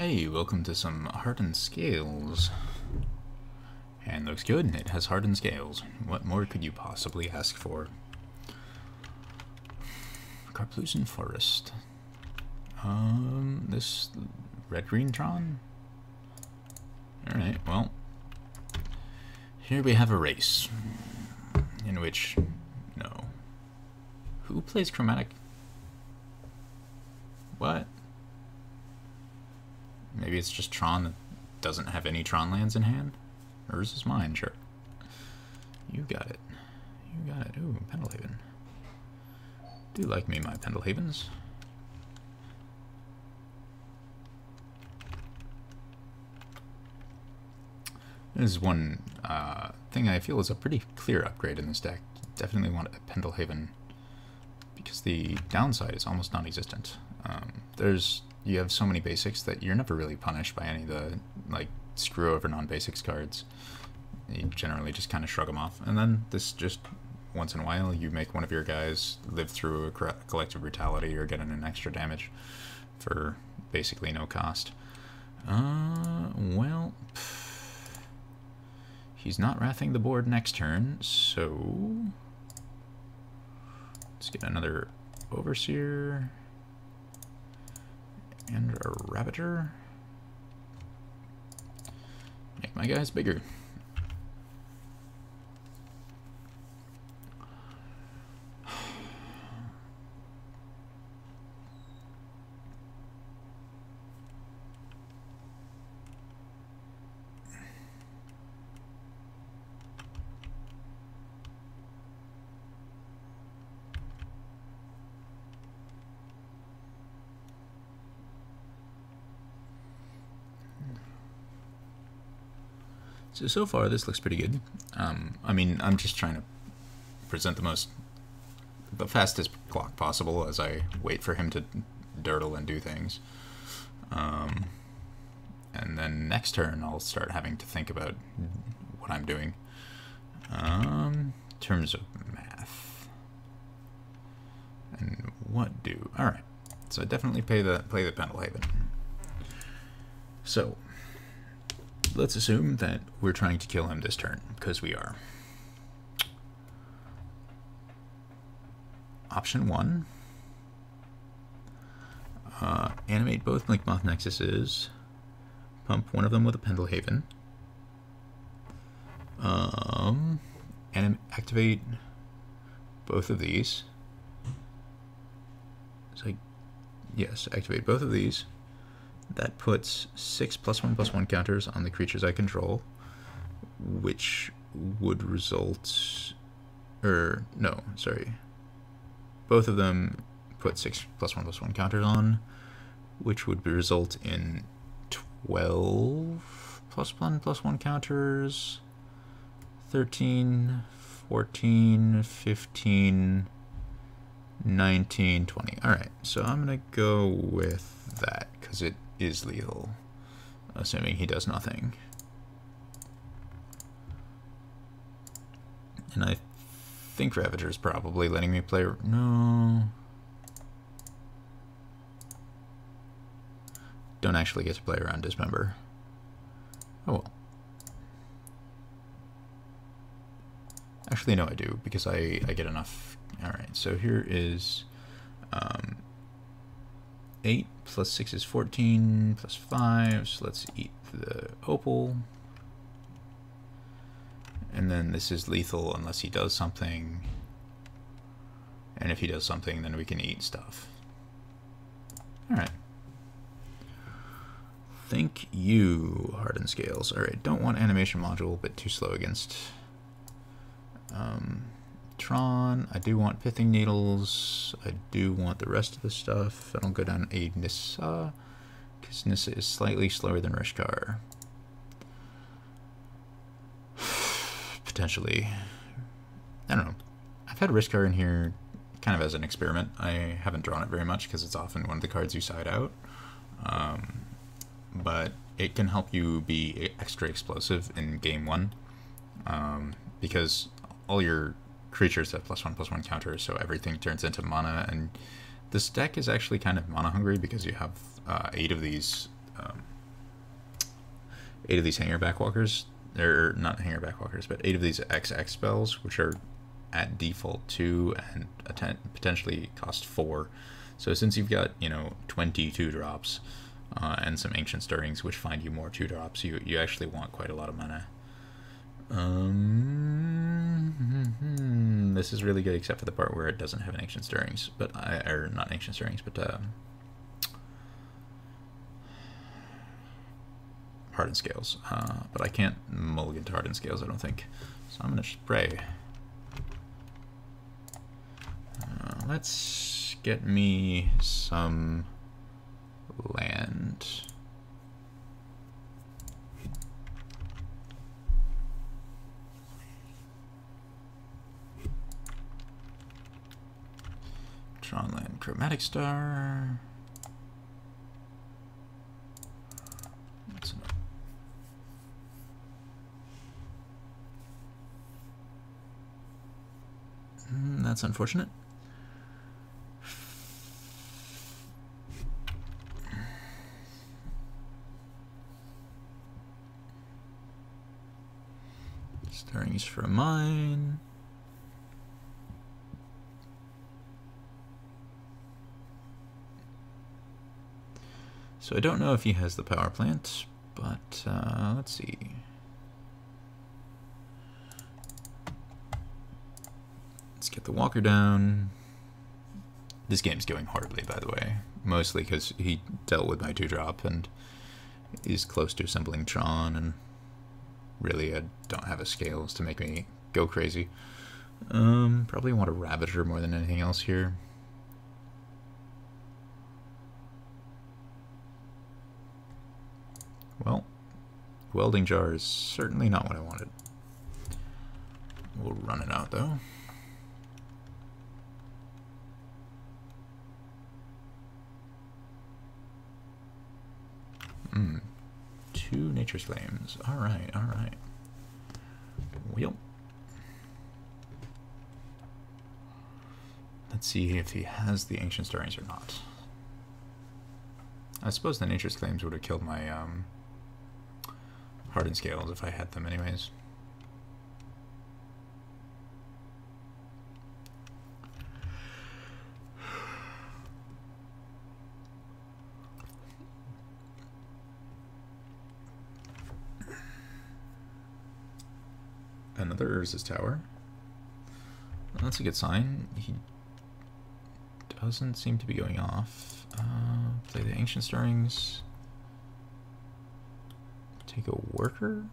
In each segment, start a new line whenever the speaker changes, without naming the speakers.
Hey, welcome to some Hardened Scales. And looks good, it has hardened scales. What more could you possibly ask for? Carplusen Forest. This red-green Tron? Alright, well, here we have a race. In which, no. Who plays Chromatic? What? Maybe it's just Tron that doesn't have any Tron lands in hand? Hers is mine, sure. You got it. You got it. Ooh, Pendlehaven. Do like me, my Pendlehavens. There's one thing I feel is a pretty clear upgrade in this deck. Definitely want a Pendlehaven because the downside is almost non-existent. You have so many basics that you're never really punished by any of the like screw over non-basics cards. You generally just kind of shrug them off, and then this just once in a while you make one of your guys live through a collective brutality or get an extra damage for basically no cost. Well, he's not wrathing the board next turn, so let's get another Overseer and a Ravager. Make my guys bigger. So far this looks pretty good. I mean, I'm just trying to present the fastest clock possible as I wait for him to dirtle and do things. And then next turn I'll start having to think about what I'm doing. In terms of math. And what do? Alright. So I definitely play the Pendlehaven. So let's assume that we're trying to kill him this turn, because we are. Option 1. Animate both Blinkmoth Nexuses. Pump one of them with a Pendlehaven. And activate both of these. So, yes, activate both of these. That puts 6 +1/+1 counters on the creatures I control, which would result, no, sorry. Both of them put 6 +1/+1 counters on, which would result in 12 +1/+1 counters, 13, 14, 15, 19, 20. Alright, so I'm going to go with that, because it is lethal, assuming he does nothing. And I think Ravager's probably letting me play. No. Don't actually get to play around Dismember. Oh well. Actually, no, I do, because I get enough. Alright, so here is 8 + 6 is 14, + 5, so let's eat the opal. And then this is lethal unless he does something. And if he does something, then we can eat stuff. Alright. Thank you, Hardened Scales. Alright, don't want animation module, but too slow against Tron. I do want Pithing Needles. I do want the rest of the stuff. I don't go down a Nissa, because Nissa is slightly slower than Rishkar. Potentially. I don't know. I've had Rishkar in here kind of as an experiment. I haven't drawn it very much because it's often one of the cards you side out. But it can help you be extra explosive in game 1. Because all your creatures have +1/+1 counters, so everything turns into mana, and this deck is actually kind of mana hungry because you have 8 of these 8 of these hanger backwalkers, or not hanger backwalkers, but 8 of these XX spells, which are at default 2 and potentially cost 4. So since you've got, you know, 22 drops and some Ancient Stirrings, which find you more 2 drops, you actually want quite a lot of mana. This is really good except for the part where it doesn't have an Ancient Stirrings, but or not Ancient Stirrings, but Hardened Scales. But I can't mulligan to Hardened Scales, I don't think. So I'm gonna spray. Let's get me some land. Tron land, Chromatic Star. That's enough. That's unfortunate. Stirrings for mine. So I don't know if he has the power plant, but let's see. Let's get the walker down. This game's going horribly, by the way. Mostly because he dealt with my 2-drop and is close to assembling Tron, and really I don't have a scales to make me go crazy. Probably want a Ravager more than anything else here. Well, Welding Jar is certainly not what I wanted. We'll run it out though. Two Nature's Flames. Alright, alright. Well. Let's see if he has the Ancient Stirrings or not. I suppose the Nature's Claims would have killed my Hardened Scales if I had them anyways. Another Urza's Tower. Well, that's a good sign. He doesn't seem to be going off. Play the Ancient Stirrings. Take a worker.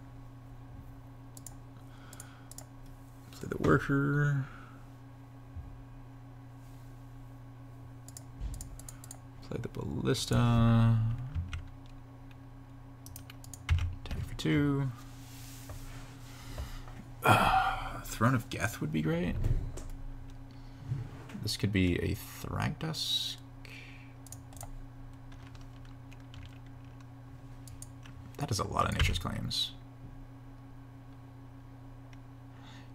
Play the worker. Play the Ballista. Attack for 2. Throne of Geth would be great. This could be a Thragdusk. That is a lot of Nature's Claims.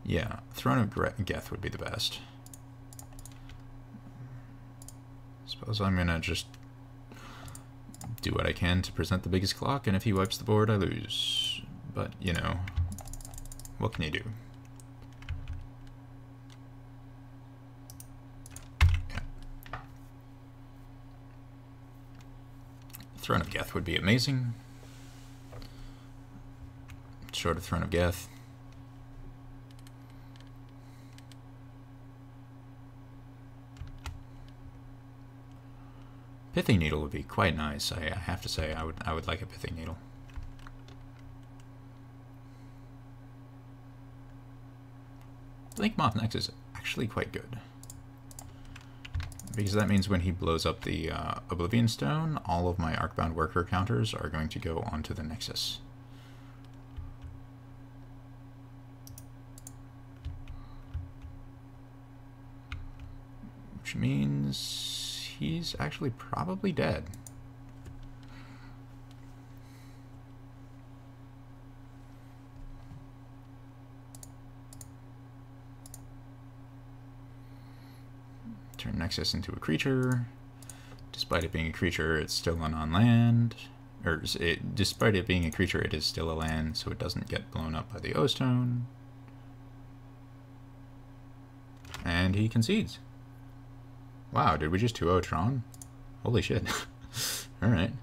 Yeah, Throne of Geth would be the best. Suppose I'm gonna just do what I can to present the biggest clock, and if he wipes the board, I lose. But, you know, what can you do? Yeah. Throne of Geth would be amazing. Short of Throne of Geth. Pithing Needle would be quite nice. I have to say, I would like a Pithing Needle. Blink Moth Next is actually quite good, because that means when he blows up the Oblivion Stone, all of my Arcbound Worker counters are going to go onto the Nexus. Which means he's actually probably dead. Turn Nexus into a creature. Despite it being a creature, it's still on land. despite it being a creature, it is still a land, so it doesn't get blown up by the O-Stone. And he concedes. Wow, did we just 2-0 Tron? Holy shit. Alright.